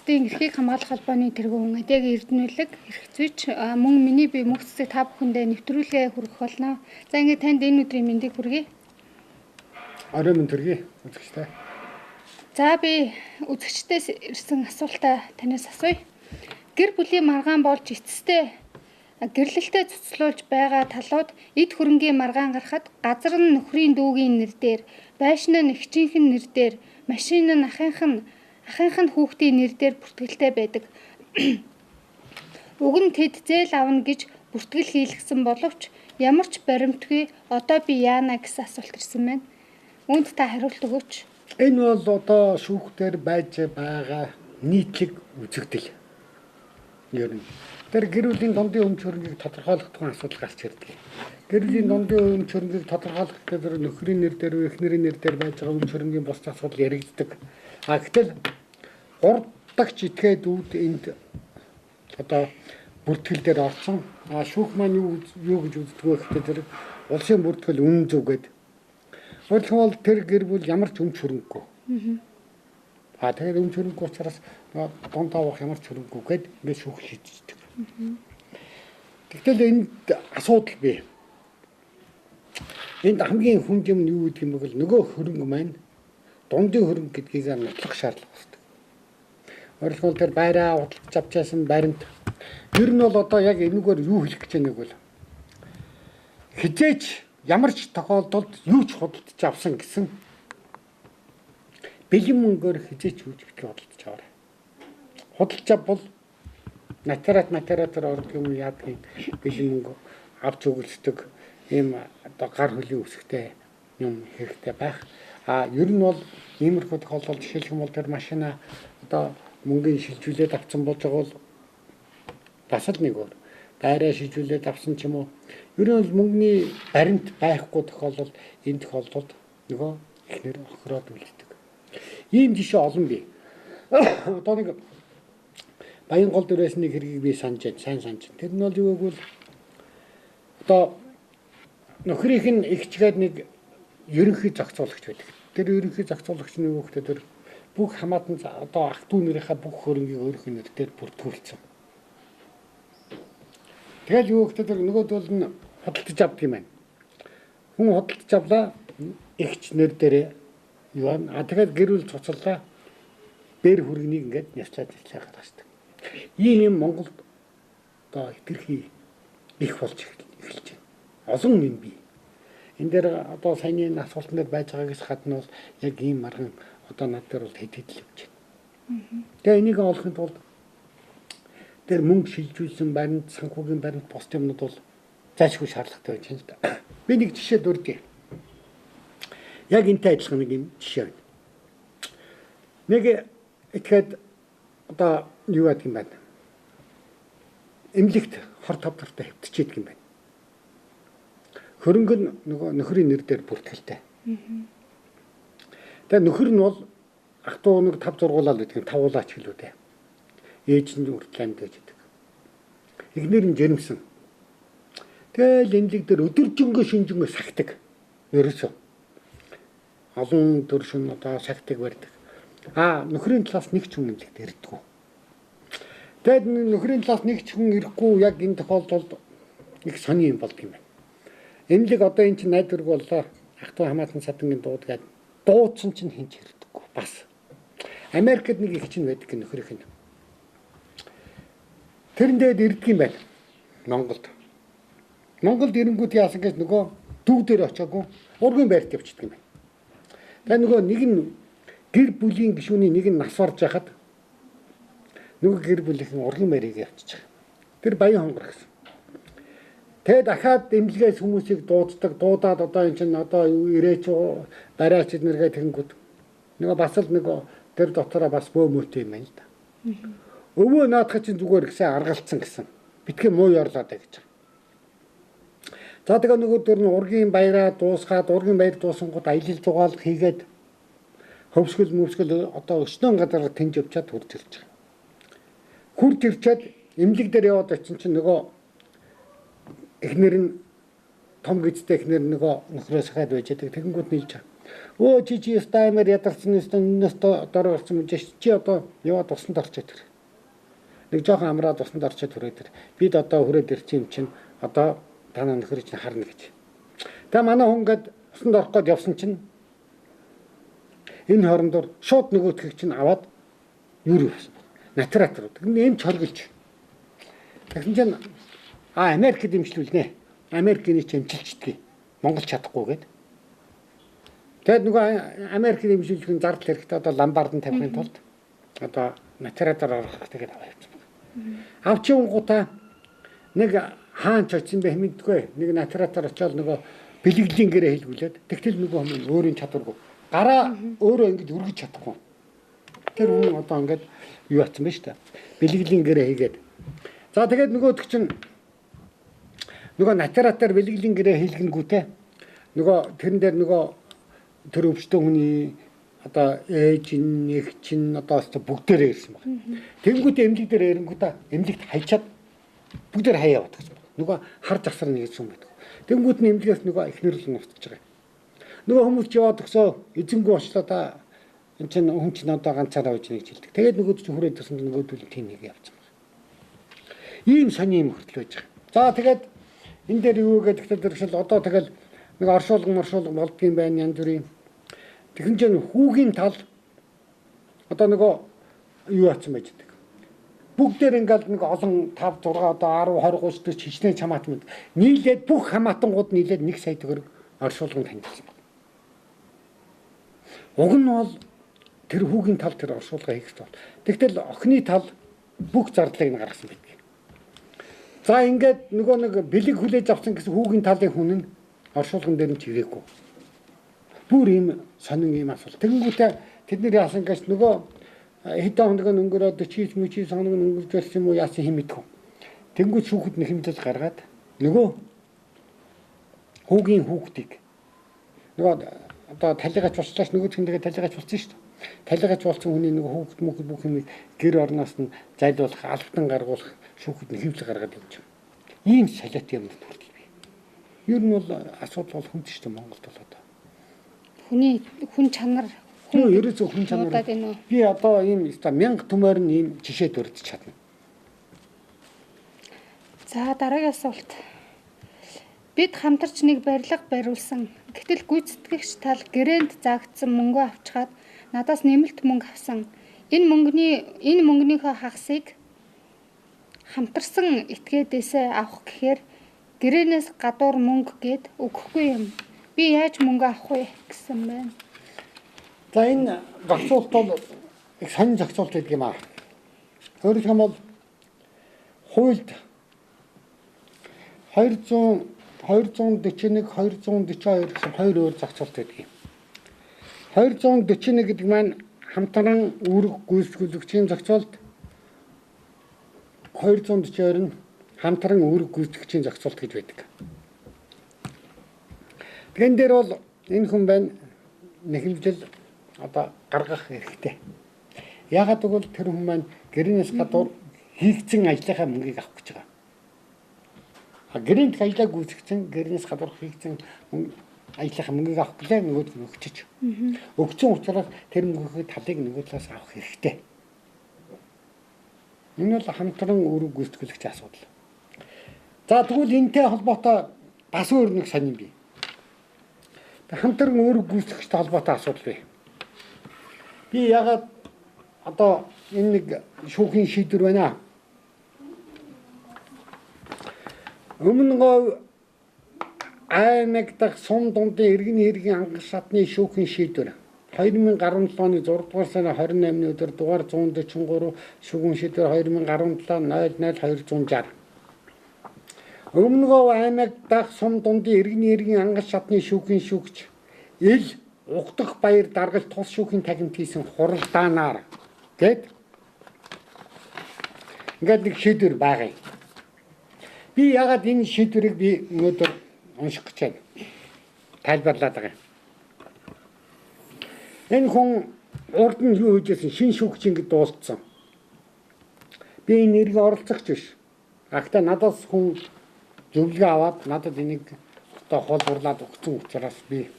Улсын эрхийг хамгаалах холбооны тэргүүн яг Эрдэнэлэг эрх зүйч мөн миний бие мөхцөг та бүхэндээ нэвтрүүлгээ хүргэх болно. За ингээд танд энэ өдрийн мэндийг хүргэе. Орой минь төргий үзэгчтэй. За би үзэгчдээс ирсэн асуултаа танаас асууя. Гэр бүлийн маргаан болж эцэстээ гэрлэлтэд цуцлуулж байгаа талууд эд хөрөнгийн маргаан гарахад газар нь нөхрийн дүүгийн нэр дээр, байшин нь эгчийнхэн нэр дээр, машин нь ахынх нь хүүхдийн нэр дээр бүртгэлтэй байдаг. Уг нь тэд зээл авна гэж бүртгэл хийлгсэн боловч ямар ч баримтгүй одоо би яана гэсэн асуулт ирсэн байна. Үүнд та хариулт өгөөч. Энэ бол одоо шүүхтэр байж байгаа нийтлэг үзэгдэл. Ер нь тэр гэр бүлийн дундын өмч хөрөнгийг тодорхойлох тухайн асуудал гарч ирдэг. Гэр бүлийн дундын өмч хөрөнгийг тодорхойлох гэдэг нөхрийн нэр дээр, эхнэрийн нэр дээр байж байгаа өмч хөрөнгийн бус асуудал яригддаг. Гэтэл 3 дахь житгээд үүд энд одоо бүртгэл дээр орсон. Шүүх маань юу гэж үздэг вэ гэхээр тэр улсын бүртгэл үнэн зөв гэдэг. Өөрөлдвөл тэр гэр бүл ямар ч өмч хөрөнгөгүй. Тэгэхээр өмч хөрөнгөгүй учраас дундаа авах ямар ч хөрөнгөгүй гэд ингээд шүүх шийддэг. Тэгтэл энд асуудал бий. Энд хамгийн хүнд юм нь юу гэдэг юм бол нөгөө хөрөнгө маань дундын хөрөнгө гэдгийг нотлох шаардлага үүсдэг. Өөрөлдвөл тэр байраа худалдаж авчаасан баримт ер нь бол одоо яг энэгээр юу хэлэх гэж байгааг бол хизээч ямар ч тохиолдолд юу ч худалдаж авсан гэсэн бэлэн мөнгөөр хизээч юу ч гэдгийг худалдаж аваарай. Худалдаж авбал материатор ордог юм яадгийг бэлэн мөнгө авч өгөлцдөг ийм одоо гар хөлийн үсгтэй юм хэрэгтэй байх. Ер нь бол иймэрхүү тохиолдолд жишээлх юм бол тэр машина одоо мөнгөний шилжүүлээд авсан болж байгаа бол бас л нэг өөр. Байраа шилжүүлээд авсан ч юм уу. Ер нь бол мөнгөний баримт байхгүй тохиолдолд энэ тохиолдолд нөгөө ихнэр охироод үлддэг. Ийм жишээ олон бий. Одоо нэг Баянгол дээрээс нэг хэргийг би сайн санаж. Тэр нь бол юу гэвэл одоо нөхрийнх нь ихчгээд нэг ерөнхий зохицуулагч байдаг. Тэр ерөнхий зохицуулагч нь юу гэхээр тэр бүх хамаатан одоо ах дүү нэрийнхээ бүх хөрөнгийг өөрийнх нь нэрээр бүртгүүлсэн. Тэгэл юу гэхээр тэр нөгөөдөл нь худалдаж авдаг юм байна. Хүн худалдаж авлаа ихч нэр дээр юу аа тэгээд гэр бүл цуцлаа бэр хөргөнийг ингээд няслаад гаргаждаг. Ийм юм Монголд одоо хэтэрхий их болж эхэлж байна. Олон юм бий. Энд дээр одоо саяны асуултанд байж байгаагаас гадна бол яг ийм марган одоо над дээр бол хэд л явж байна. Тэгээ энийг олохын тулд тэр мөнгө шилжүүлсэн баримт, санхүүгийн баримт бус юмнууд бол зайлшгүй шаардлагатай байж байна л да. Би нэг жишээ дурдъя. Яг энэтэй адилхан нэг юм жишээ байна. Нэг ихэд одоо юу гэдэг юм байна. Эмнэлэгт хор тавдартай хэвтчихэд юм байна. Хөрөнгө нь нөгөө нөхрийн нэр дээр бүртгэлтэй. Тэгээ нөхөр нь бол ах トゥ нэг 5 зургуулаад байдаг тавуулаач гэлүү дээ. Ээж нь хүртэл амьд байж байдаг. Эхнэр нь жирэмсэн. Тэгэл эмнэлэг дээр өдөржингөө шинжэнгөө сахдаг. Ерөөсөө. Олон төршин одоо сахдаг барьдаг. Нөхрийн талаас нэг ч хүн эмнэлэгт ирдэггүй. Тэгээд нөхрийн талаас нэг ч хүн ирэхгүй яг энэ тохиолдолд их сони юм болд юм байна. Эмнэлэг одоо эн чинь найдварг боллоо. Ах トゥ хамаатан садангийн дуудгаад дуудсан чинь хинч ирдэггүй. Бас. Америкт нэг их чинь байдаг нөхрийнх нь. Тэрэн дээр ирдэг юм байна. Монголд ирэнгүүт яасан гэж нөгөө дүү дээр очиагүй ургийн байрт явчихдаг юм байна. Тэгээ нөгөө нэг нь гэр бүлийн гишүүний нэг нь нас орж яхад нөгөө гэр бүлийнхэн ургийн байрыг явчихж байгаа. Тэр баян хонгор гэсэн. Тэгээ дахиад эмнэлгээс хүмүүсийг дуудаад одоо энэ чинь одоо ирээч бараач нэргээ тэгэнгүүт нөгөө бас л нөгөө тэр дотороо бас бөөмөтэй юм байна л да. Өвөө наадах чинь зүгээр гэсэн аргалцсан гэсэн. Битгий муу ярлаад байгаа гэж. За тэгээ нөгөө дөр нь ургийн баяраа дуусгаад ургийн баяр дуусангууд аялал жугаал хийгээд хөвсгөл одоо өчнөн газар тэнж явчаад хурж ирж байгаа. Хурж ирчээд эмнэлэг дээр яваад очин чинь нөгөө эхнэр нь том гэжтэй эхнэр нөгөө нөхрөөс хаад байж байгаа. Тэгэнгүүт нийлж байгаа. Өө чи стаймер ядарсан нэс дор орсон юм чи одоо яваад усанд орчоод тэр. Нэг жоохон амраад усанд орчоод хүрээд тэр. Бид одоо хүрээд ирчих юм чинь одоо танаа нөхөр чинь харна гэж. Тэгээ манай хүн гээд усанд орох гээд явсан чинь энэ хоорондор шууд нөгөөтгийг чинь аваад юу явсан. Натуратор. Ийм чоргилж. Тэгсэн чинь Америкт дэмжлүүлнэ. Америкийн чимчилчдэг. Монгол чадахгүй гээд. Тэгээд нөгөө Америк дэмжлүүлэх нь зардал хэрэгтэй одоо ламбард нь тавихын тулд одоо натуратор орох тэгээд аваа явуулсан байна. Авчин гутаа нэг хаан ч очсон бэ мэдгүй. Нэг натуратор очоод нөгөө бэлгэлийн гэрээ хэлгүүлээд тэгтэл нөгөө хүмүүс өөрийн чадваргүй. Гараа өөрөө ингэж өргөж чадахгүй. Тэр хүн одоо ингэж юу атсан бэ штэ. Бэлгэлийн гэрээ хийгээд. За тэгээд нөгөөдөг чинь нөгөө натуратор бэлгэлийн гэрээ хийлгэнгүүтээ нөгөө тэрэн дээр нөгөө тэр өвчтөн хүний одоо ээж нэг чин одоо бүгдээрээ ирсэн байна. Тэнгүүтээ эмнэлэг дээр эрэнгүүтээ эмнэлэгт хайчаад бүгдээр хаяа яваад гэсэн байна. Нөгөө хар засар нэг юм байдаг. Тэнгүүт нь эмнэлгээс нөгөө ихнэр л нуцж байгаа. Нөгөө хүмүүс ч яваад өгсөө эзэнгүү очлоо та энэ чинь хүн чинь одоо ганцаараа байж нэг жилдэг. Тэгээд нөгөөд чинь хүрээд ирсэн нөгөөдөл тийм нэг явцсан байна. Ийм сони юм хүртэл байж байгаа. За тэгээд энэ дээр юу гэдэг тэгэхээр одоо тэгэл нэг оршуулга болдгийм байна янз бүрийн. Тэгэн чинь хүүгийн тал одоо нөгөө юу атсан байж байгаа. Бүгдээр ингээл нэг олон 5 6 одоо 10 20 30 40 хичнээн чамаат мэд. Нийлээд бүх хамаатангууд нийлээд 1 сая төгрөг оршуулганд танилцсан байна. Уг нь бол тэр хүүгийн тал тэр оршуулга хийх тул. Тэгтэл охины тал бүх зардлыг нь гаргасан байдаг. За ингээд нөгөө нэг бэлэг хүлээж авсан гэсэн хүүгийн талын хүн нь оршуулган дээр нь чирээгүй. Бүр ийм сонин ийм асуулт. Тэгэнгүүтээ тэд нэр яасан гэж нөгөө хэдэн хоног өнгөрөөд 40 30 хоног өнгөрч юм уу яасан хэм мэдгүй. Тэнгүүд шүүхэд нэхэмжэл гаргаад нөгөө хүүгийн хүүхдийг нөгөө одоо талигаач болчихлооч нөгөө тэндгээ талигаач болсон шүү дээ. Талигаач болсон хүний нөгөө хүүхд мөхд бүх юм гэр орноос нь зайлуулах, албатан гаргуулах шүүхэд нэхэмжэл гаргаад явж байна. Ийм салиат юм хүртэл бий. Ер нь бол асуудал бол хүнд шүү дээ Монголд бол одоо. Хүн чанар ерөөсөө хүн чанар. Би одоо ийм 1000 төмөр нь ийм жишээ дурдж чадна. За дараагийн асуулт. Бид хамтарч нэг барилга бариулсан. Гэтэл гүйцэтгэгч тал гэрээнд заагдсан мөнгө авчгаад надаас нэмэлт мөнгө авсан. Энэ мөнгөнийхөө хагасыг хамтарсан этгээдээсээ авах гэхээр гэрээнээс гадуур мөнгө гээд өгөхгүй юм. Би яаж мөнгө авах вэ гэсэн байна. За энэ зохицуулт бол их сонин зохицуулт гэдэг юм аа. Өөрөөр хэлбэл хуульд 241 242 гэсэн хоёр өөр зохицуулт байдаг юм. 241 гэдэг маань хамтран үүрэг гүйцэтгүүлэгчийн зохицуулт. 242 нь хамтран үүрэг гүйцэтгэгчийн зохицуулт гэж байдаг. Тэгэн дээр бол энэ хүн байна нэхэмжил одоо гаргах хэрэгтэй. Яагаад гэвэл тэр хүн маань гэрээнээс гадуур хийгдсэн ажлынхаа мөнгийг авах гэж байгаа. Гэрээнд ажиллаа гүйцэтгэсэн гэрээнээс гадуур хийгдсэн ажлынхаа мөнгийг авах гэлээ нөгөөд нь өгчөж. Өгсөн учраас тэр мөнгөний талыг нөгөө талаас авах хэрэгтэй. Энэ бол хамтран үүрэг гүйцэтгэлэгчийн асуудал. За тэгвэл энэтэй холбоотой бас өөр нэг сонин бий. Хамтран үүрэг гүйцэтгэгчтэй холбоотой асуудал бий. Би ягаад одоо энэ нэг шүүхийн шийдвэр байна. Өмнө говь аймаг дахь сум дундын иргэний хэргийн ангал шатны шүүхийн шийдвэр 2017 оны 6 дугаар сарын 28-ны өдөр дугаар 143 шүүхийн шийдвэр 2017-00-260. Өмнө говь аймаг дахь сум дундын иргэний хэргийн ангал шатны шүүхийн шүүгч ил Угдах баяр даргалт тус шүүхийн тахимт хийсэн хуралдаанаар гээд ингээд нэг шийдвэр байгаа юм. Би ягаад энэ шийдвэрийг би өнөөдөр унших гэж байна. Тайлбарлаад байгаа юм. Энэ хүн урд нь юу хийжсэн шин шүүгч ингэж дууссан. Би энэ нэрийг оролцогч биш. Ахта надаас хүн зөвлөгөө аваад надад энийг одоо хол бурлаад өгсөн учраас би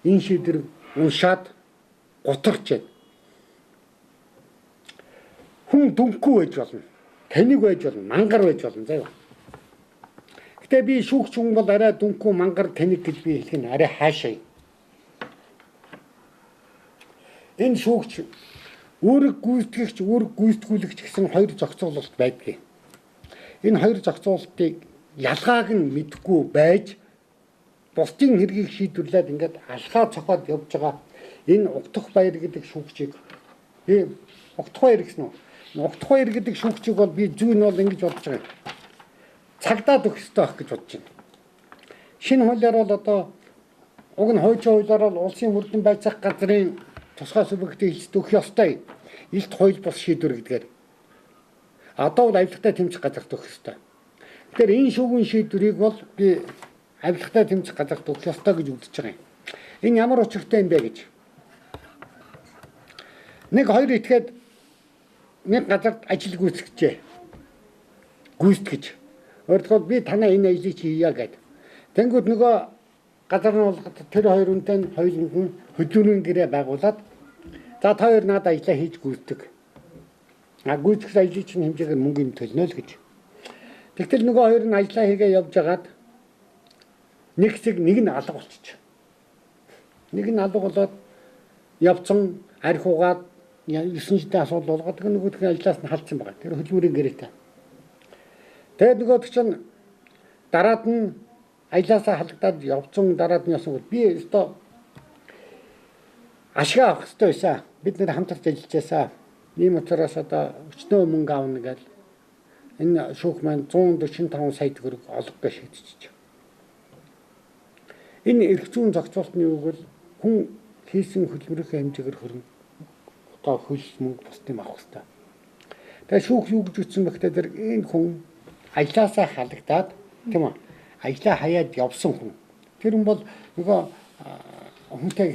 энэ шийдвэр уншаад гутарч байна. Хүн дүнхгүй байж болно. Таниг байж болно, мангар байж болно заяа. Гэтэ би шүүгч хүн бол арай дүнхгүй мангар таник гэж би хэлэх нь арай хаашаа. Энэ шүүгч үүрэг гүйцэтгэгч, үүрэг гүйцэтгүүлэгч гэсэн хоёр зохицуулалт байдгийг. Энэ хоёр зохицуулалтыг ялгааг нь мэдгүй байж бусдын хэргийг шийдвэрлээд ингээд алхаа цохоод явж байгаа энэ Угтах баяр гэдэг шүүгчийг би Угтах баяр гэсэн үү? Угтах баяр гэдэг шүүгчийг бол би зүй нь бол ингэж бодож байгаа юм. Цагдаад өгөх ёстой байх гэж бодож байна. Шинэ хуулиар бол одоо уг нь хуучин хуулиар бол улсын мөрдөн байцаах газрын тусгай субъектийг хэлцэж өгөх ёстой. Илт хууль бус шийдвэр гэдгээр. Одоо бол авилгатай тэмцэх газарт өгөх ёстой. Тэгэхээр энэ шүүгийн шийдвэрийг бол би авилгатай тэмцэх газарт өгөх ёстой гэж үзэж байгаа юм. Энэ ямар учиртай юм бэ гэж. Нэг хоёр этгээд нэг газарт ажил гүйцэтгэжээ. Гүйцэтгэж. Өөрөлдөө би танаа энэ ажлыг хийя гэд. Тэнгүүд нөгөө газар нь бол тэр хоёр үнтэй хоёуланд нь хөдөлмөрийн гэрээ байгуулад за та хоёр надад ажиллаа хийж гүйцэтгэг. Гүйцэтгэх ажлыг чинь хэмжээгээр мөнгө юм төлнө л гэж. Тэгтэл нөгөө хоёр нь ажиллаа хийгээ явж хагаад нэг хэсэг нэг нь алга болчих. Нэг нь алга болоод явцсан архиугаад 9 жилийн асуудал болгоод нөгөөдхийн ажлаас нь халдсан байгаа. Тэр хөдөлмөрийн гэрээтэй. Тэгээд нөгөөд чинь дараад нь ажлаасаа халагдаад явцсан дараад нь ясан би өстой ашиг авах хэрэгтэй байсан. Бид нэр хамтарч ажиллаж байсан. Ийм учраас одоо өчнөө мөнгө авна гэж энэ шүүх маань 145 сая төгрөг олох гэж шийдчихэж. Энэ эрх зүйн зохицуултны үг бол хүн хийсэн хөдөлмөрийнхээ хэмжээгээр хөрөн одоо хөл мөнгө бусдын авах хэрэгтэй. Тэгээ шүүх юу гэж үтсэн бэхтэй тэр энэ хүн ажлаасаа халагдаад тийм үү? Ажлаа хаяад явсан хүн. Тэр хүн бол нөгөө хүнтэй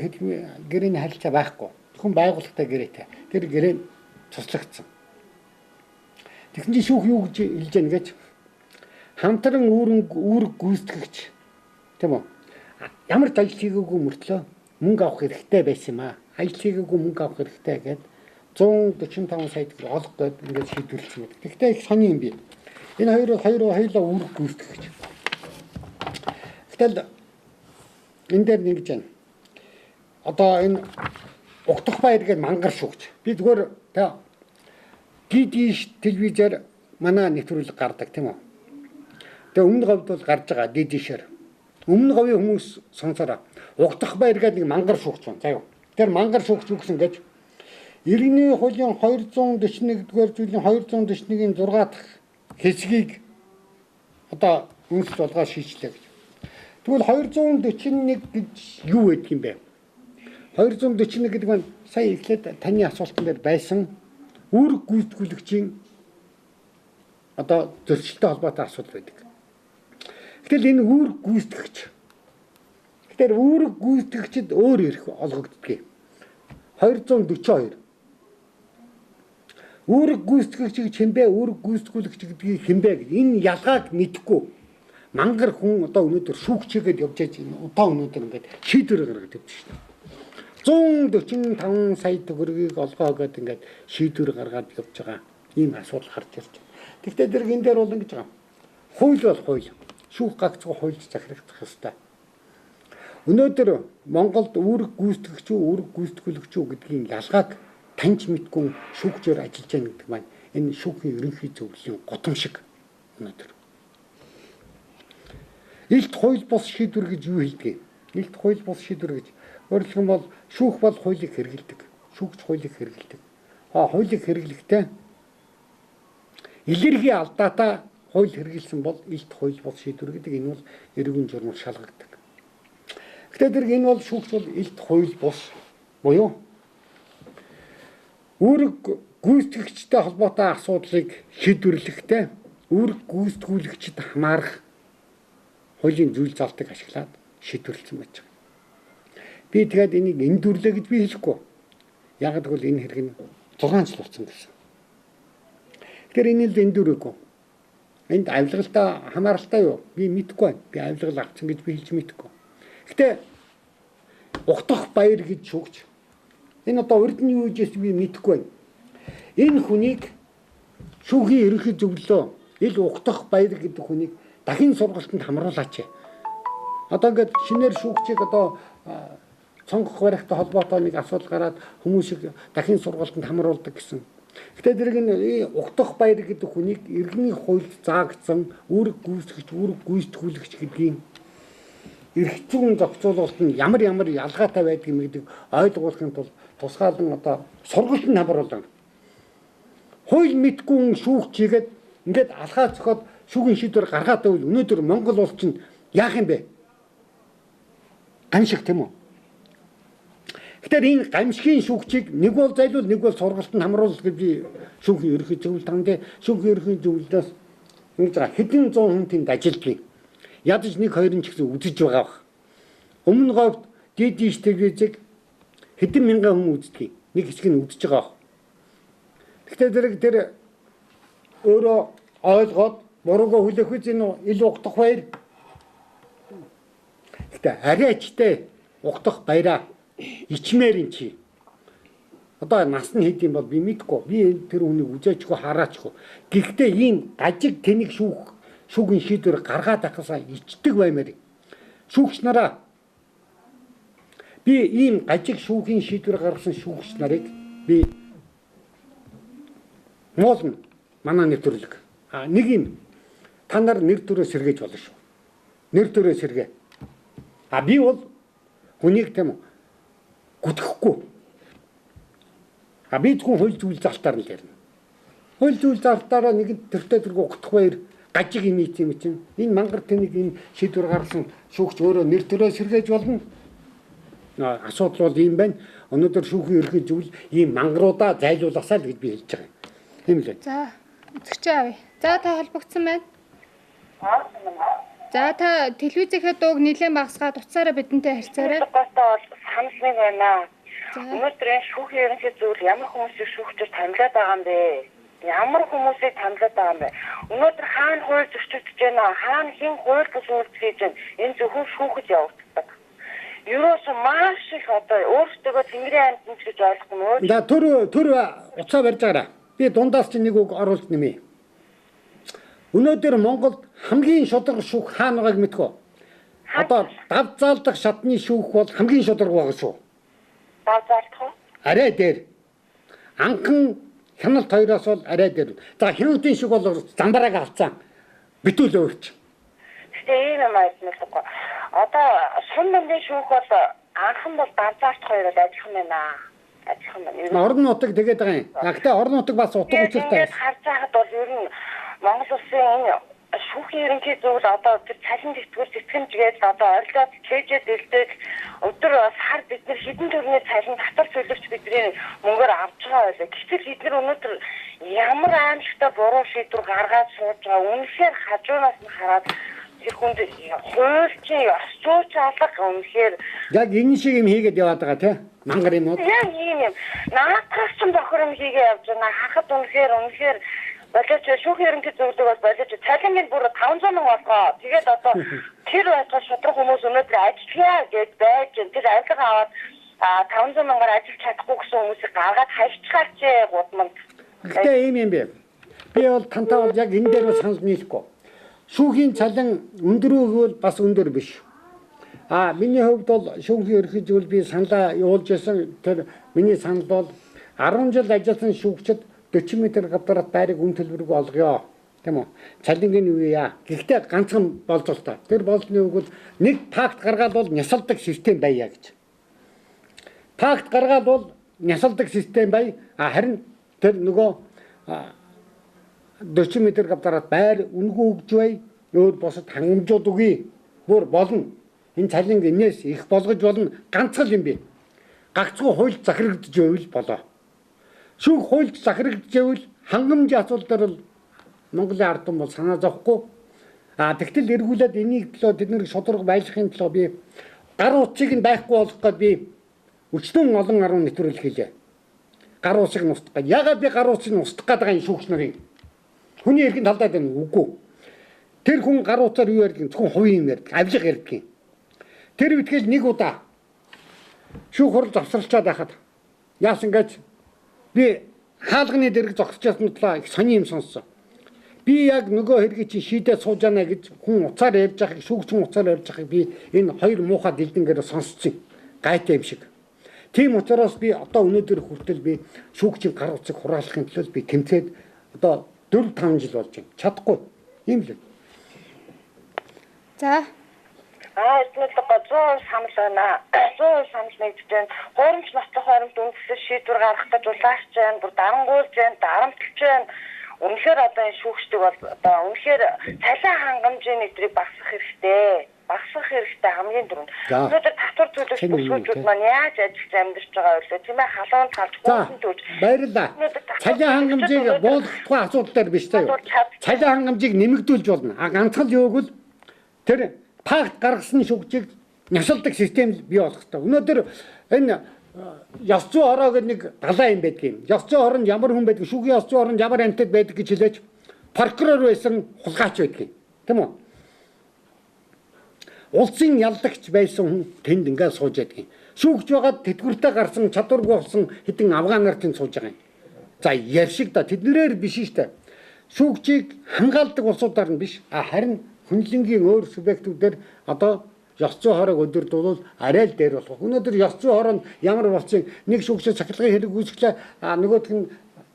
гэрээний харилцаа байхгүй. Хүн байгууллагатай гэрээтэй. Тэр гэрээ цуслагдсан. Тэгсэн чинь шүүх юу гэж хэлж яана гэж хамтран үүрэг гүйцэтгэгч тийм үү? Ямар ч ажил хийгээгүй мөртлөө мөнгө авах хэрэгтэй байсан юм аа. Ажил хийгээгүй мөнгө авах хэрэгтэй гэдэг 145 сая төгрөг олох гээд ингээд шийдвэрлсэн байдаг. Тэгтээ их сони юм би. Энэ хоёулаа үүрэг гүйцэтгэгч. Гэтэл энэ дээр нэгж байна. Одоо энэ Угтах баяр гэдэг мангар шүүгч. Би зүгээр DD телевизээр манай нэвтрүүлэг гардаг тийм үү. Тэгээ өмнө говьд бол гарч байгаа DD-шээр. Өмнө говийн хүмүүс сонсороо. Угтах баяр гэдэг нэг мангар шүүгч байна. Заяа. Тэр мангар шүүгч юу гэсэн гэж Иргэний хуулийн 241-р зүйлийн 241-ийн 6 дахь хэсгийг одоо үнэлж болгоо шийдлээ гэж. Тэгвэл 241 гэж юу гэдэг юм бэ? 241 гэдэг нь сая эхлээд таны асуултан дээр байсан үүрэг гүйцэтгүүлэгчийн одоо зөрчилтэй холбоотой асуудал байдаг. Гэтэл энэ үүрэг гүйцэтгэгч. Тэгэхээр үүрэг гүйцэтгэгчд өөр эрх олгогддгийг. 242. Үүрэг гүйцэтгэгч хэмбэ, үүрэг гүйцэтгүүлэгч гэдгийг хэмбэ гэдэг. Энэ ялгааг мэдэхгүй мангар хүн одоо өнөөдөр шүүгчээгээд явж байгаа юм. Одоо өнөөдөр ингээд шийдвэр гаргаад явж байна. 145 сая төгрөгийг олгоо гэдэг ингээд шийдвэр гаргаад явж байгаа. Ийм асуудал гарч ирж байна. Тэгвэл тэр энэ дээр бол ингэж байгаа. Хууль бол хууль. Шүүх гагцгүй хуульд захирагдах ёстой. Өнөөдөр Монголд үүрэг гүйцэтгэгч үү, үүрэг гүйцэтгүүлэгч үү гэдгийн ялгааг таньж мэдгүй шүүгчээр ажиллаж байгаа гэдэг маань энэ шүүхийн ерөнхий зөвлөлийн гутам шиг өнөөдөр. Илт хууль бус шийдвэр гэж юу хэлдэг юм? Илт хууль бус шийдвэр гэж өөрөлдөх юм бол шүүх бол хуулийг хэрэгэлдэг. Шүүгч хуулийг хэрэгэлдэг. Хуулийг хэрэглэхдээ илэрхий алдаатай хууль хэрэгэлсэн бол илт хууль бус шийдвэр гэдэг энэ бол эрүүгийн журмаар шалгагддаг. Тэгэхээр энэ бол шүүгч бол илт хууль бус буюу үүрэг гүйцэтгэгчтэй холбоотой асуудлыг шийдвэрлэхдээ үүрэг гүйцэтгүүлэгчд хамаарах хуулийн зүйл залтыг ашиглаад шийдвэрлсэн байж байгаа. Би тэгээд энийг эндүрлээ гэж би хэлэхгүй. Яг гэвэл энэ хэрэг нь 6 жил болсон гэсэн. Тэгэхээр энэ л эндүрээгүй. Энд авилгалтай хамааралтай юу? Би мэдэхгүй байна. Би авилгал авсан гэж би хэлж мэдэхгүй. Гэтэ Угтах баяр гэж шүүгч. Энэ одоо урд нь юу гэж би мэдэхгүй байна. Энэ хүнийг шүүхийн ерөнхий зөвлөлөө ил угтах баяр гэдэг хүнийг дахин сургалтанд хамруулаач. Одоо ингээд шинээр шүүгчийг одоо сонгох барихтай холбоотой нэг асуудал гараад хүмүүсийг дахин сургалтанд хамруулдаг гэсэн. Гэтэ зэрэг энэ угтах баяр гэдэг хүнийг иргэний хуульд заагдсан үүрэг гүйцэтгэгч, үүрэг гүйцэтгүүлэгч гэдгийг эрх зүйн зохицуулалт нь ямар ялгаатай байдгийг мэддэг ойлгуулахын тулд тусгаалan одоо сургалтанд хамруулна. Хууль мэдгүй шүүгчийгээд ингээд алхаа зөхөд шүүгийн шийдвэр гаргаад байвал өнөөдөр Монгол улс чинь яах юм бэ? Гамшиг тийм үү? Тэгэхээр энэ гамшигын шүүгчийг нэг бол зайлуул нэг бол сургалтанд хамруулах гэж би шүүхийн ерөнхий зөвлөлд танд шүүхийн ерөнхий зөвлөлөөс ингэж хэдэн зуун хүн тэнд ажилдгийг ядаж нэг хоёрын ч гэсэн үзэж байгаа бах. Өмнө говьд дийдиш телевизийг хэдэн мянган хүн үздгийг нэг хэсэг нь үзэж байгаа бах. Гэхдээ зэрэг тэр өөрөө ойлгоод буруугаа хүлээх үз энэ ил угтах баяр. Гэхдээ арайчтай угтах баяраа ичмээр ин чи. Одоо нас нь хэд юм бол би мэдгүй. Би тэр хүнийг үзээчгүй хараачгүй. Гэхдээ ийм гажиг тэнэг шүүгийн шийдвэр гаргаад ахасаа ичдэг баймаар. Шүүгч нараа би ийм гажиг шүүхийн шийдвэр гаргасан шүүгч нарыг би муулна. Манай нэр төрлөг. Нэг юм та нар нэр төрөө сэргээж болно шүү. Нэр төрөө сэргээ. Би бол хүнийг тийм гүтгэхгүй. Би зөвхөн хууль зүйл залтаар л ярина. Хууль зүйл залтаараа нэг төртөө тэрг угтах баяр гажиг юм чинь энэ мангар тэнийг энэ шийдвэр гаргасан шүүгч өөрөө нэр төрөө сэргээж болно. Асуудал бол ийм байна. Өнөөдөр шүүхийн ерөнхий зөвлөл ийм мангаруудаа зайлууласаа л гэж би хэлж байгаа юм. Тийм л. За, үзэгч аав. За та холбогдсон байна. За та телевизийнхээ дууг нэлээд багасгаад уцаараа бидэнтэй харьцаарай. Бол санал нэг байна. Өнөөдөр энэ шүүхийн ерөнхий зөвлөл ямар хүмүүсийг шүүгчээр танилцаад байгаа юм бэ? Ямар хүмүүсийг танилцаад байгаа юм бэ? Өнөөдөр хаана хууль зөрчигдөж байна? Хаана хэн хууль бус үйлдэл хийж байна? Энэ зөвхөн шүүхэд явагддаг. Ерөөсөө маш их одоо өөрсдөө Тэнгэрийн амьтан гэж ойлгохгүй нөө. За төр уцаа барьж байгаарай. Би дундаас чи нэг үг оруулж нэмье. Өнөөдөр Монголд хамгийн шударга шүүх хаана байгааг мэдгүй. Одоо дав заалдах шатны шүүх бол хамгийн шударга байгаа шүү. Дав заалдах уу? Арай дээр. Анхан хяналт хоёроос бол арай дээр. За хяналтын шүүх бол замбарааг авцсан. Битүүл өөрч. Тэгээ ийм юм айснахгүй. Одоо шун мандын шүүх бол анхан бол дав заалдах хоёр бол ажиллах юм байна. Орон нутаг тэгээд байгаа юм. Гэхдээ орон нутаг бас утга учиртай. Харж байхад бол ер нь Монгол улсын энэ шүүхийн ерөнхий зөвлөл одоо тэр цалин дэвтгүүр тэтгэмжгээд одоо орилоод чэйжэд дэлдэг өдөр бас хар бид нар хэдэн төрний цалин татвар төлөвч бидний мөнгөөр авч байгаа байлаа. Гэтэл бид нар өнөөдөр ямар аимшигтай буруу шийдвэр гаргаад сууж байгаа. Үнэхээр хажуунаас нь хараад тэр хүнд хуульчийн ёс зүйч алга үнэхээр яг энэ шиг юм хийгээд яваад байгаа тий. Мангар юм уу? Яг ийм юм. Наадхаас ч бохор юм хийгээ явж байна. Хахад үнэхээр болооч шүүхийн ерөнхий зөвлөлд бас болооч цалингийн бүр 500 мянга болгоо. Тэгээд одоо тэр байцаа шудраг хүмүүс өнөөдөр ажиллая гэж байж тэр авилга аваад 500 мянгаар ажиллаж чадахгүй гэсэн хүмүүсийг гаргаад хайчгаач гудманд. Гэхдээ ийм бэ. Би бол тантай бол яг энэ дээр санал нийлэхгүй. Шүүхийн цалин өндөр өгвөл бас өндөр биш. Миний хувьд бол шүүхийн ерөнхий зөвлөл би саналаа явуулж байсан. Тэр миний санал бол 10 жил ажилласан шүүгчид 40 м квадрат байрыг үн төлбөрөг олгоё. Тийм үү? Цалингийн үеэ. Гэхдээ ганцхан болцолтой. Тэр болсны үг бол нэг пакт гаргаад бол нясалдаг систем байя гэж. Пакт гаргаад бол нясалдаг систем бай. Харин тэр нөгөө 40 м квадрат байр үнгүй өгж бай. Өөр босод хангамжууд үгүй. Бүр болно. Энэ цалин энэс их болгож болно. Ганцхан юм бэ. Гагцгүй хууль захирагдж байвал болоо. Шүүх хууль захирагдж байвал хангамжийн асуудал бол Монголын ард түмэн бол санаа зовхгүй. Тэгтэл эргүүлээд энийг төлөө тэднийг шударга байлгахын төлөө би гар утсыг нь байхгүй болгох гээд би өчтөн олон арван нэвтрүүлэг хийлээ. Гар утсыг нь устгах. Ягаад би гар утсыг нь устгах гээд байгаа юм шүүгч нарын. Хүний эрхэнд талдаад байна үгүй. Тэр хүн гар утсаар юу ярьдаг? Зөвхөн хувийн юм ярьдаг. Авилга ярьдаг. Тэр үтгэл нэг удаа шүүх хурал завсарлчаад байхад яасан гэж би хаалганы дэрэг зогсчихсан талаа их сони юм сонссон. Би яг нөгөө хэрэг чи шийдээ сууж яана гэж хүн уцаар ярьж байхыг шүүгчэн уцаар ярьж байхыг би энэ хоёр муухай дэлдэнгээр сонссон. Гайтай юм шиг. Тийм учраас би одоо өнөөдөр хүртэл би шүүгчийн гар утсыг хураалахын төлөө би тэмцээд одоо 4-5 жил болж байна. Чадахгүй. Ийм л. За. Эцнэл 100% санал байна. 100% санал нэгдэж байна. Хуурамч ноцтой хооронд үндэслэл шийдвэр гаргах гэж улаарч байна. Бүр дарангуйлж байна, дарамтлж байна. Үнэхээр одоо энэ шүүгчдэг бол одоо үнэхээр цалин хангамжийн нэвтрийг багасгах хэрэгтэй. Багасгах хэрэгтэй хамгийн түрүүнд. Өнөөдөр татвар төлөх бүсгүүчүүд маань яаж ажиллаж амьдарч байгаа вэ? Тийм ээ, халуун талж хуучин төлж. Баярлалаа. Цалин хангамжийг буулгахгүй асуудал дээр биш таа юу? Цалин хангамжийг нэмэгдүүлж болно. Ганцхан л юу гэвэл тэр пакт гаргасан шүүгчийг няшилдаг систем бий болох хэрэгтэй. Өнөөдөр энэ ёс зүйн хороо гэдэг нэг далаа юм байдгийн. Ёс зүйн хоронд ямар хүн байдаг, шүүхийн ёс зүйн хоронд ямар амьтад байдаг гэж хэлээж прокурор байсан хулгайч байдгийн. Тийм үү? Улсын яллагч байсан хүн тэнд ингээд сууж байдгийн. Шүүгч байгаад тэтгэвртэй гарсан чадваргүй болсон хэдэн афган нар тэнд сууж байгаа юм. За ярьшиг да тэднэрээр биш штэ. Шүүгчийг хамгаалдаг улсуудаар нь биш, харин хүнлэнгийн өөр субъектүүдээр одоо ёс зүйн хорог өдөрдвөл арай л дээр болох. Өнөөдөр ёс зүйн хороонд ямар болсон нэг шүүгчээ цахилгаан хэрэг үүсгэлээ нөгөөх нь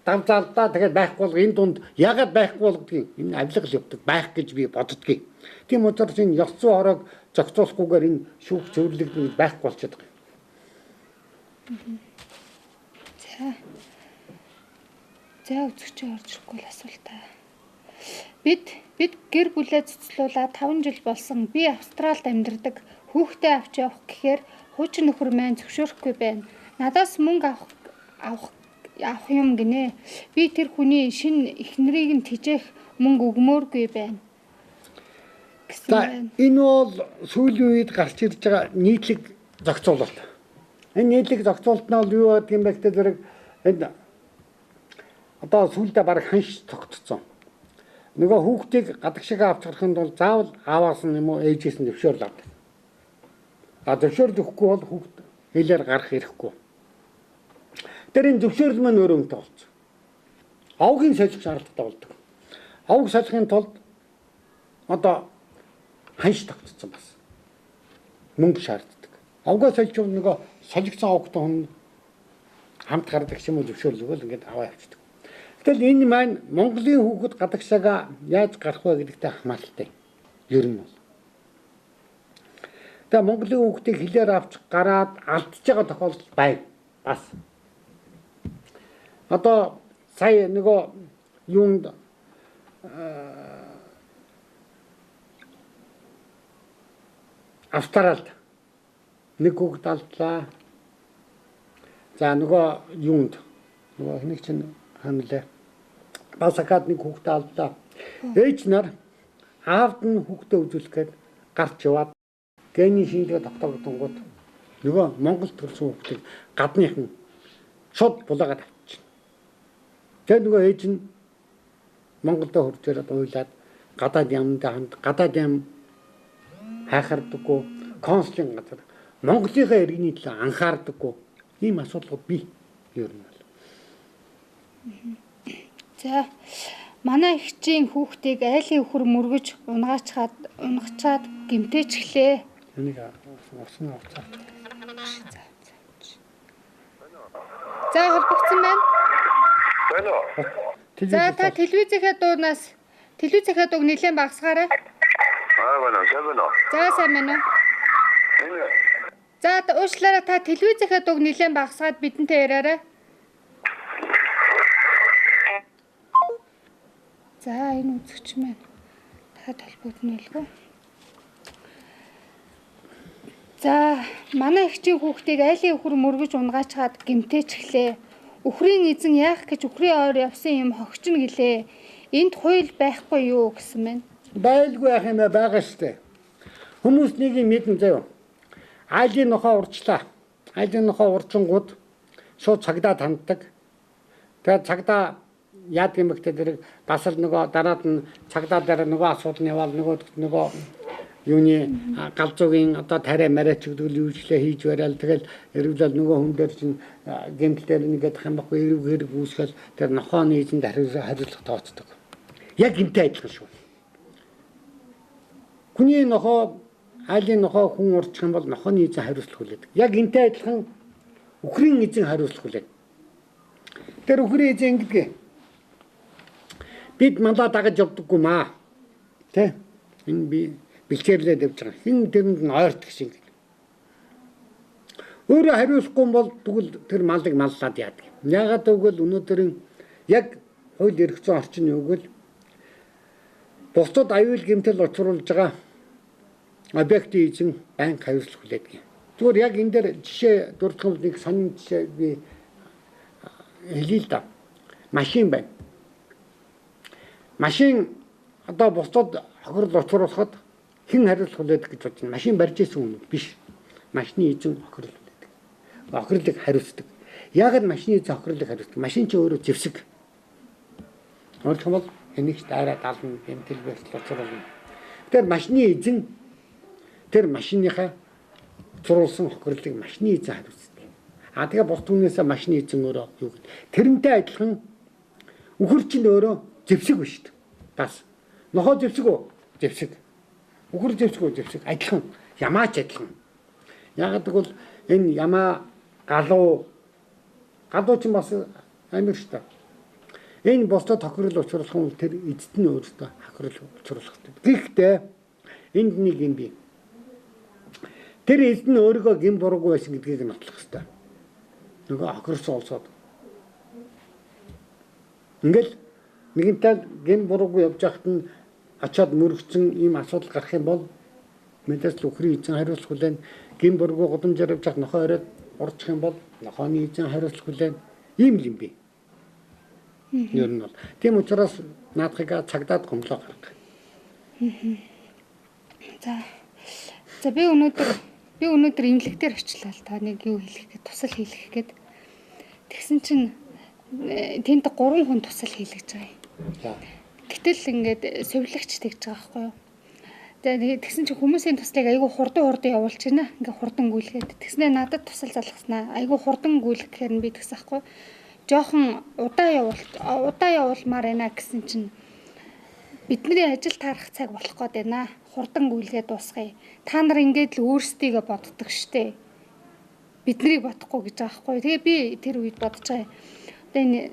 давзаалдаа тэгээд байхгүй бол энэ дунд ягаад байхгүй болгодгийг энэ авилга л явдаг байх гэж би боддгийг. Тийм учраас энэ ёс зүйн хорог зохицуулахгүйгээр энэ шүүгч зөвлөлд байхгүй болчиход байгаа. За үзэгчээ орж ирэхгүй л асуултаа. Бид гэр бүлээ цуцлуулаад 5 жил болсон. Би Австралид амьдардаг. Хүүхдээ авч явах гэхээр хуучин нөхөр маань зөвшөөрөхгүй байна. Надаас мөнгө авах юм гинэ. Би тэр хүний шинэ эхнэрийг нь тижээх мөнгө өгмөөргүй байна. За энэ бол сүүлийн үед гарч ирж байгаа нийтлэг зохицуулалт. Энэ нийтлэг зохицуулалт нь бол юу гэдэг юм бэ гэдэг зэрэг энэ одоо сүүлдээ баг ханш тогтцсон. Нөгөө хүүхдийг гадагшаа авч гарахын тулд заавал ааваас нь юм уу ээжээс нь зөвшөөрөл авдаг. Зөвшөөрөл өгөхгүй бол хүүхд хэлээр гарах хэрэггүй. Тэр энэ зөвшөөрөл маань өөрөө үнэтэй болцсон. Овгийн солих шаардлагатай болдог. Овг солихын тулд одоо ханш тогтцсон бас. Мөнгө шаарддаг. Овгоо сольж нөгөө солигдсон овгтой хүн хамт гардаг юм уу зөвшөөрөл өгөөл ингээд аваа явчихдаг. Гэтэл энэ маань Монголын хүүхэд гадагшаага яаж гарах вэ гэдэгтэй хамааралтай. Ер нь бол. Тэгээ Монголын хүүхдийг хилээр авч гараад алдчихж байгаа тохиолдол байна. Бас. Одоо сая нөгөө юунд Австралид нэг хүүхэд алдлаа. За нөгөө юунд нөгөө хэнийг чинь ханлаа. Бас акад нэг хүүхдээ алдлаа. Ээж нар аавд нь хүүхдээ үзүүлэх гээд гарч яваад гений шинжилгээ тогтоогдсон нөгөө Монгол төрсэн хүүхдийг гадныхан шууд булаагаад авчихна. Тэгээд нөгөө ээж нь Монголд хурж ирээд уйлаад гадаад ямдаа хамт гадаад ям хайхардаггүй консулын газар Монголынхаа иргэний төлөө анхаардаггүй ийм асуудлууд бий ер нь. За манай ихчийн хүүхдийг айлын өхөр мөргөж унгачаад гэмтээчлээ. Энийг уснаа уцаач. За холбогдсон байна. Байна уу? За та телевизийнхээ дууг нэлээд багасгаарай. Байна. За сайн байна уу? За уучлаарай та телевизийнхээ дууг нэлээд багасгаад бидэнтэй яриарай. За энэ үзэгч маань дахиад холбогдно үлгүй. За манай ихчийн хүүхдийг айлын өхөр мөргөж унгаачаад гэмтээчлээ. Үхрийн эзэн яах гэж үхрийн ойр явсан юм хогчно гэлээ. Энд хууль байхгүй юу гэсэн мэн. Байлгүй яах юм байгаа штэ. Хүмүүс нэг юм мэдэн заяа. Айлын нохоо урчлаа. Айлын нохоо урчингууд шууд цагдаа танддаг. Тэгээд цагдаа яад гэмэгтэй дэрэг бас л нөгөө дараад нь цагдаа дээр нөгөө асуудал нь яваал нөгөө юуны галзуугийн одоо тариа мариач гэдэг үйлчлээ хийж барайл тэгэл эргэлэл нөгөө хүн дээр чинь гэмтэл нэгэд хам баггүй эрэг үүсгэл тэр нохооны эзэнд хариулах тооцдог. Яг гэмтэй адилхан шүү. Хүний нохоо айлын нохоо хүн урчих юм бол нохооны эзэн хариуцлах хүлээдэг. Яг гэмтэй адилхан үхрийн эзэн хариуцлах хүлээдэг. Тэр үхрийн эзэн ингэдэг. Бид мандаа дагаж явдаггүй маа. Тэ? Энэ би бэлчээрлээд явж байгаа. Хин тэрэнд нь ойртох шиг. Өөрөө хариулахгүй бол тэгвэл тэр малыг маллаад яадаг. Яагаад гэвэл өнөөдрийн яг хууль эрх зүйн орчин юу гэвэл бусдад аюул гэмтэл учруулж байгаа объектын эзэн банк хариуцлах хүлээдэг. Зүгээр яг энэ дээр жишээ дурдхам нэг сонин жишээ би хэлээ л да. Машин байна. Машин одоо бусдад хохирол учруулахад хэн хариуцлах хүлээдэг гэж бодож байна. Машин барьж исэн хүн биш. Машины эзэн хохирол хүлээдэг. Хохирлыг хариуцдаг. Яагаад машины эзэн хохирлыг хариуцдаг? Машин ч өөрөө зэвсэг. Өөрөлдөх юм бол энийгч даараа даална гэмтэл бэртэл учруулна. Тэр машины эзэн тэр машиныхаа зурулсан хохирлыг машины эзэн хариуцдаг. Тэгээ бус түүнээсээ машины эзэн өөрөө юу гэдэг. Тэрнтэй адилхан үхэр чинь өөрөө зэвсэг биш шүү дээ. Бас нохоо зэвсэг үү? Зэвсэг. Үхэр зэвсэг үү? Зэвсэг. Адилхан. Ямаач адилхан. Яагаад гэвэл энэ ямаа галуу ч бас амир шүү дээ. Энэ бусдад хохирол учруулах нь тэр эцэд нь өөртөө хохирол учруулах гэдэг. Гэхдээ энд нэг юм бий. Тэр эзэд нь өөрийгөө гин буруугүй байсан гэдгийг нотлох хэрэгтэй. Нөгөө хохирсон олсоод. Ингээл нэгэнтэй гин буруугүй явж байхад нь очиод мөрөгцөн ийм асуудал гарах юм бол мэдээс л үхрийн эзэн хариуцлах хүлээн гин буруугүй годамжаар явж байхад нохоо ороод урдчих юм бол нохооны эзэн хариуцлах хүлээн ийм юм бий. Ер нь бол тийм учраас наадхыг цагдаад гомлоо гаргах. За би өнөөдөр имлэгтэр очлаа л та нэг юу хэлэх гээд тусал хийлгэх гээд тэгсэн чинь тэнд 3 хүн тусал хийлгэж байгаа юм. Гэтэл ингээд сувилагч тэгж байгаа байхгүй юу. Тэгсэн чинь хүмүүсийн туслыг айгүй хурдан явуулж байна. Ингээ хурдан гүйлгээд. Тэгснээр надад тусал залгаснаа. Айгүй хурдан гүйлэх гэхээр нь би тэгсэн байхгүй юу. Жохон удаа явуулмаар байна гэсэн чинь бидний ажил таарах цаг болох гээд байна. Хурдан гүйлгээд дуусгая. Та нар ингээд л өөрсдийгөө боддог штэ. Биднийг бодохгүй гэж байгаа байхгүй. Тэгээ би тэр үед бодож байгаа. Одоо энэ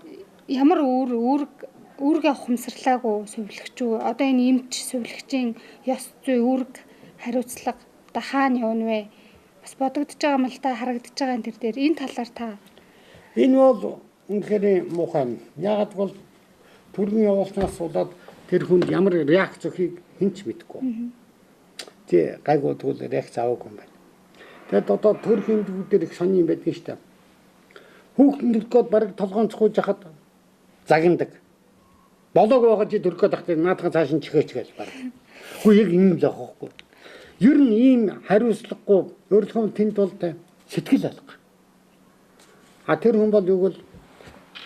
ямар үүргээ ухамсарлаагүй сувилагч үү? Одоо энэ эмч сувилагчийн ёс зүй үүрэг хариуцлага одоо хаана явна вэ? Бас бодогдож байгаа юм л та харагдаж байгаа энэ төр дээр энэ талаар та энэ бол үнэхээр муухай. Яагаад бол түргэн явуулснаас болоод тэр хүнд ямар реакц өгөхийг хэн ч мэдэхгүй. Тэ гайгүй тэгвэл реакц аваагүй юм байна. Тэгэд одоо төрхийн дүүдээр их сони юм байдаг шүү дээ. Хүүхдүүд бараг толгоон цохож яхад загнадаг. Болоог байгаа чи төрхөд тахтай наадхан цааш нь чихээч гэж баг. Хүү яг юм л аахгүй. Ер нь ийм хариуцлагагүй өөрөлдөхөм тэнд бол сэтгэл алга. Тэр хүн бол юу гэвэл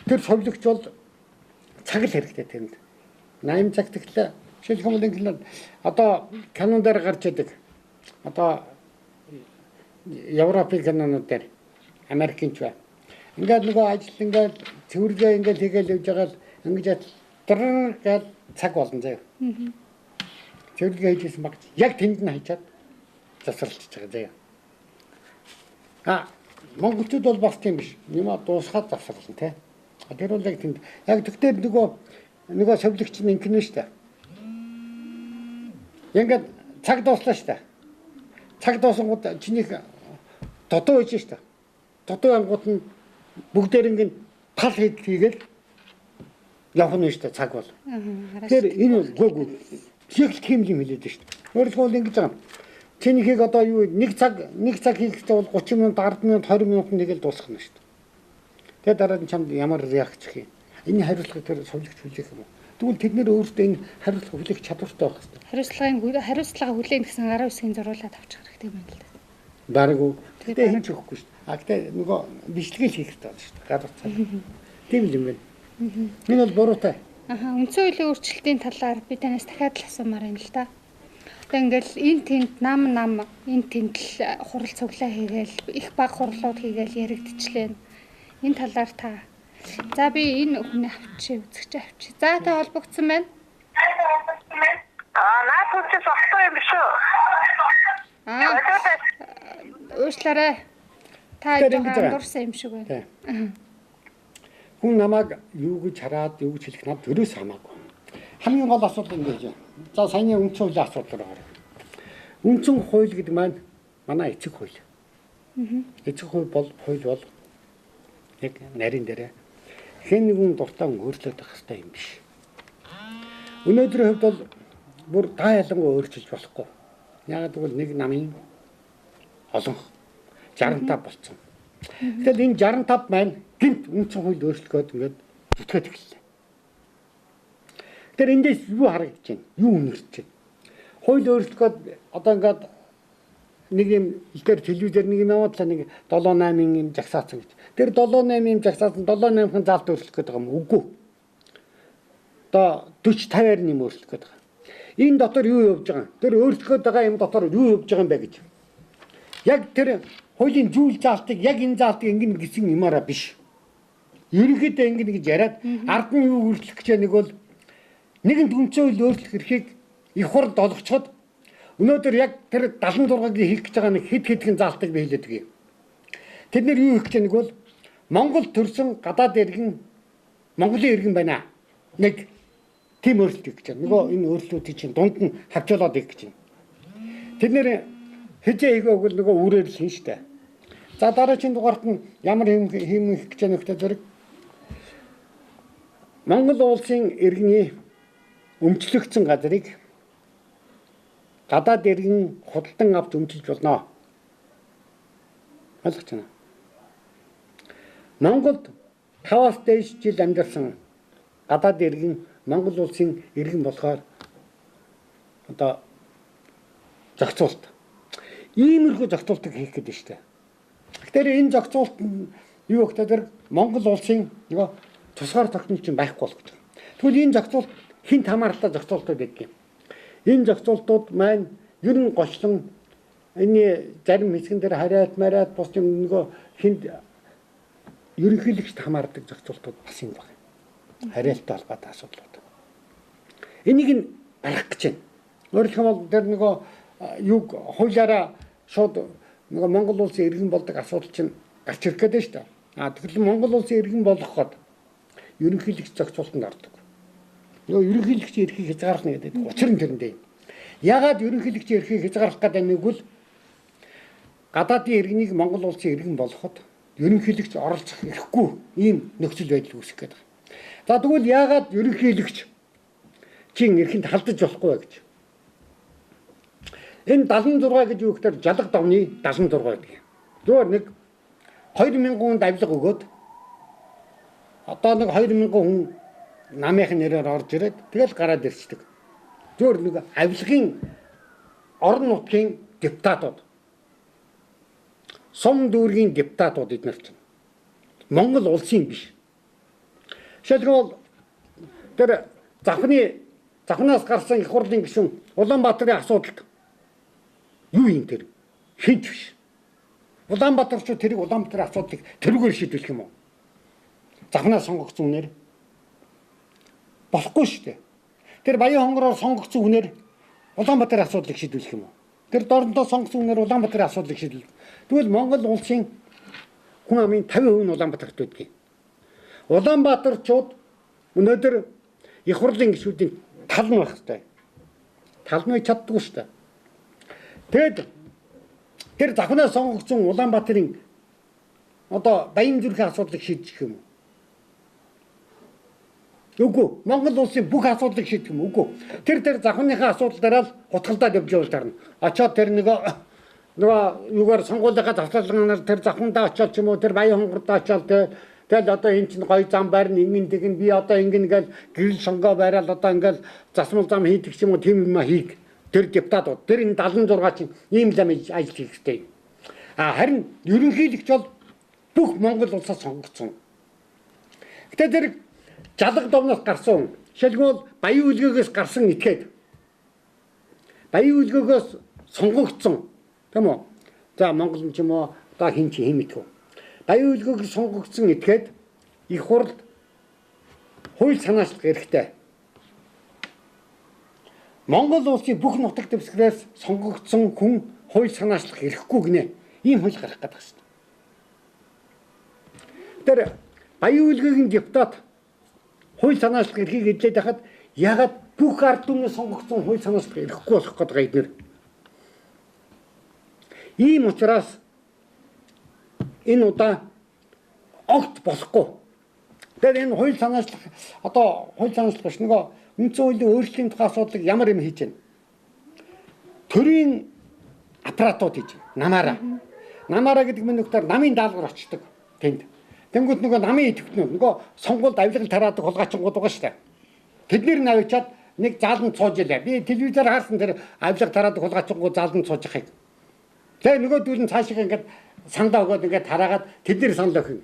тэр совлогч бол цаг л хэрэгтэй тэнд. 8 цаг тэглээ. Жишээлбэл ингээд одоо канонаар гарч идэг. Одоо Европын канонууд дээр Америкч бай. Ингээд нөгөө ажил ингээд цэвэрлэгээ ингээд хийгээл явж байгаа л ингээд гэл цаг болно заяа. Цэвэрлэгээ хийжсэн баг. Яг тэнд нь хайчаад засварлаж байгаа заяа. Монголчууд бол бас тийм биш. Нэмаа дуусгаад засварлана те. Тэр бол яг тэнд. Яг тэгтээ нөгөө совлогч нь ингэнэ штэ. Ингээд цаг дууслаа штэ. Цаг дуусангууд чиний додоо хийж штэ. Додоо ангууд нь бүгдээр ингээд тал хийгээл явах нь штэ цаг бол. Тэр энэ гоо яг л тийм юм хэлээд штэ. Өөрөлдвөл ингэж байгаа. Чинийхийг одоо юу нэг цаг хийхдээ бол 30 минут, 10 минут, 20 минут нэгээл дуусгах нь штэ. Тэгээд дараа нь чамд ямар реакц өгөх юм. Энэ хариуцлагыг тэр совлогч хүлээх юм уу? Тэгвэл тэд нэр өөртөө энэ хариуцлага хүлээх чадвартай байх хэрэгтэй. Хариуцлага хүлээн гэсэн 19-ийн зурулаад авчих хэрэгтэй юм байна л да. Дараагүй. Тэгтээ хин ч өгөхгүй шүү дээ. Гэхдээ нөгөө бичлэгээл хийх хэрэгтэй байна шүү дээ. Гадуур цаа. Тийм л юм байна. Энэ бол буруутай. Үндсэн хуулийн өөрчлөлтийн талаар би танаас дахиад л асуумаар байна л да. Тэгээ ингээл энэ тэнд нам энэ тэнд л хурал цуглаа хийгээл их баг хурлууд хийгээл яригдчихлээ. Энэ талаар та. За би энэ хүнээ үзэгч авчи. За та холбогдсон байна. Наад хүнээс огтой юм биш үү? Уушлаарай. Та андуурсан юм шиг байна. Хүн намайг юу гэж хараад юу гэж хэлэх надад төрөөс хамаагүй. Хамгийн гол асуудал юм гэж. За саяны үндсэн хуулийн асуудал руу гарах. Үндсэн хууль гэдэг маань манай эцэг хууль. Эцэг хууль бол яг нарийн дээрээ хэн нэгэн дуртай өөрчлөлт байх хэрэгтэй юм биш. Өнөөдрийн хувьд бол бүр та ялангуяа өөрчилж болохгүй. Яагаад гэвэл нэг намын олон 65 болсон. Тэгэхээр энэ 65 маань гинт үндсэн хууль өөрчлөлгөөд ингээд зүтгээд эхэллээ. Тэгэхээр эндээс юу харагдаж байна? Юу үнэрч байна? Хууль өөрчлөлгөөд одоо ингээд нэг юм илтэр телевизээр нэг юм яваад л нэг 7-8 юм жагсаацсан гэж. Тэр 7-8 юм жагсаасан 7-8-ын заалт өөрчлөх гэдэг юм үгүй. Одоо 40-50-аар нэм өөрчлөх гэдэг. Энэ дотор юу явж байгаа? Тэр өөрчлөхөд байгаа юм дотор юу явж байгаа юм бэ гэж. Яг тэр хуулийн зүйл заалтыг яг энэ заалтыг ингэн гэсэн юмараа биш. Ерөнхийдөө ингэн гэж яриад ард нь юу өөрчлөх гэж нэг бол нэгэн үндсэн хууль өөрчлөх эрхийг их хурд олгочход өнөөдөр яг тэр 76-гийн хийх гэж байгаа нэг хэд хэдхэн заалтыг би хэлээд өгье. Тэд нэр юу хийх гэж нэг бол Монгол төрсэн гадаад иргэн Монголын иргэн байна. Нэг тийм өөрчлөлт гэж байна. Нөгөө энэ өөрчлөлтийг чинь дунд нь хавчуулаад их гэж байна. Тэд нэр хэзээ хийгээг бол нөгөө үрээр л хийн штэ. За дараагийн дугаарт нь ямар хийх гэж байна вэ зэрэг Монгол улсын иргэний өмчлөгдсөн газрыг гадаад иргэн худалдан авч өмчилж болно. Ойлгож байна. Монголд 5-аас дээш жил амьдарсан гадаад иргэн Монгол улсын иргэн болохоор одоо зохицуулт. Иймэрхүү зохицуултыг хийх гэдэг шүү дээ. Тэгэхээр энэ зохицуулт нь юу гэхээр Монгол улсын нөгөө тусгаар тогтнол чинь байхгүй болох гэж. Тэгвэл энэ зохицуулт хинт хамааралтай зохицуултууд гэдэг юм. Энэ зохицуултууд маань ер нь гочлон энэ зарим хэсгэн дээр хариад бус юм нөгөө хинт ерөнхийлөгчд хамаардаг зохицуултууд бас юм байна. Хариалтай холбоотой асуудлууд. Энийг нь гаргах гэж байна. Өөрөлдөх юм бол тэр нөгөө юг хуулиараа шууд нөгөө Монгол улсын иргэн болдог асуудал чинь гарч ирэх гэдэг шүү дээ. Тэгэхээр Монгол улсын иргэн болгоход ерөнхийлөгч зохицуултанд ордог. Нөгөө ерөнхийлөгчийн эрхийг хязгаарлах гэдэг учир нь тэрэндээ. Яагаад ерөнхийлөгчийн эрхийг хязгаарлах гэдэг нь гэвэл гадаадын иргэнийг Монгол улсын иргэн болгоход ерөнхийлөгч оролцох эрхгүй ийм нөхцөл байдал үүсэх гэдэг. За тэгвэл яагаад ерөнхийлөгч чин эрхэнд халдаж болохгүй вэ гэж. Энэ 76 гэж юу гэхээр жалга давны 76 гэдэг. Зүгээр нэг 2000 хүнд авилга өгөөд одоо нэг 2000 хүн намынх нэрээр орж ирээд тэгэл гараад ирчдэг. Зүгээр нэг авилгын орон нутгийн депутатууд. Сум дүүргийн депутатууд эднэр чинь. Монгол улсын биш. Жишээлбэл тэр завхнаас гарсан их хурлын гишүүн Улаанбаатарын асуудалд юу юм тэр? Хинч биш. Улаанбаатарчууд тэрийг Улаанбаатарын асуудлыг тэрүүгээр шийдвэрлэх юм уу? Завхнаас сонгогдсон үнээр болохгүй шүү дээ. Тэр Баян хонгороор сонгогдсон үнээр Улаанбаатарын асуудлыг шийдвэрлэх юм уу? Тэр дорнодоо сонгогдсон үнээр Улаанбаатарын асуудлыг шийдвэрлэх. Тэгвэл Монгол улсын хүн амын 50% нь Улаанбаатарт байдаг. Улаанбаатарчууд өнөөдөр их хурлын гишүүдийн тал нь байх хэрэгтэй. Тал нь чаддгүй шүү дээ. Тэгэд тэр завхнаас сонгогдсон Улаанбаатарын одоо Баян зүрхийн асуудлыг шийдэх юм уу? Үгүй. Монгол улсын бүх асуудлыг шийдэх юм үгүй. Тэр завхныхаа асуудал дээр л хутгалдаад явж явж тарна. Очоод тэр нөгөө юугаар сонгуулийнхаа завсарланаар тэр завхандаа очоод ч юм уу тэр Баян хонгордоо очоод тэгэл одоо энэ чинь гоё зам байрна ингэн тэгэн би одоо ингэн гээл гэрэл сонгоо байрал одоо ингээл засмал зам хийдэг ч юм уу тийм юм хийх. Тэр депутатууд тэр энэ 76 чинь ийм зам ажил хийх хэрэгтэй. Харин ерөнхийлөгч бол бүх Монгол улсаас сонгогдсон. Гэтэ тэр жалга довноос гарсан. Жишээлбэл Баян үлгээгээс гарсан этгээд Баян үлгөөгөөс сонгогдсон тийм үү? За Монгол ч юм уу одоо хин чи хэмэтгэв. Баян үлгөөгөөс сонгогдсон этгээд их хурлд хууль санаачлах эрхтэй. Монгол улсын бүх нутаг дэвсгэрээс сонгогдсон хүн хууль санаачлах эрхгүй гинэ. Ийм хууль гарах гэдэг байна. Тэр баян үлгээгийн депутат хууль санаачлах эрхийг эдлээд байхад ягаад бүх ард түмнээс сонгогдсон хууль санаачлах эрхгүй болох гэдэг эдгээр. Ийм учраас энэ удаа огт болохгүй. Тэгэхээр энэ хууль санаачлах одоо хууль санаачлах биш нөгөө үндсэн хуулийн өөрчлөлийн тухай асуудлыг ямар юм хийж байна? Төрийн аппаратууд хийж байна. Намаараа гэдэг нь нөхдөр намын даалгавар очдог тэнд. Тэнгүүд нөгөө намын идэвхтнүүд нөгөө сонгуульд авилгал тараадаг хулгайчингууд байгаа шүү дээ. Тэднэр навчаад нэг зааланд сууж илээ. Би телевизээр харсан тэр авилга тараадаг хулгайчингууд зааланд сууж байхыг. Тэгээ нөгөөдүүл нь цаашаа ингээд сандаа өгөөд ингээд тараагаад тэднэр санал өгөх юм.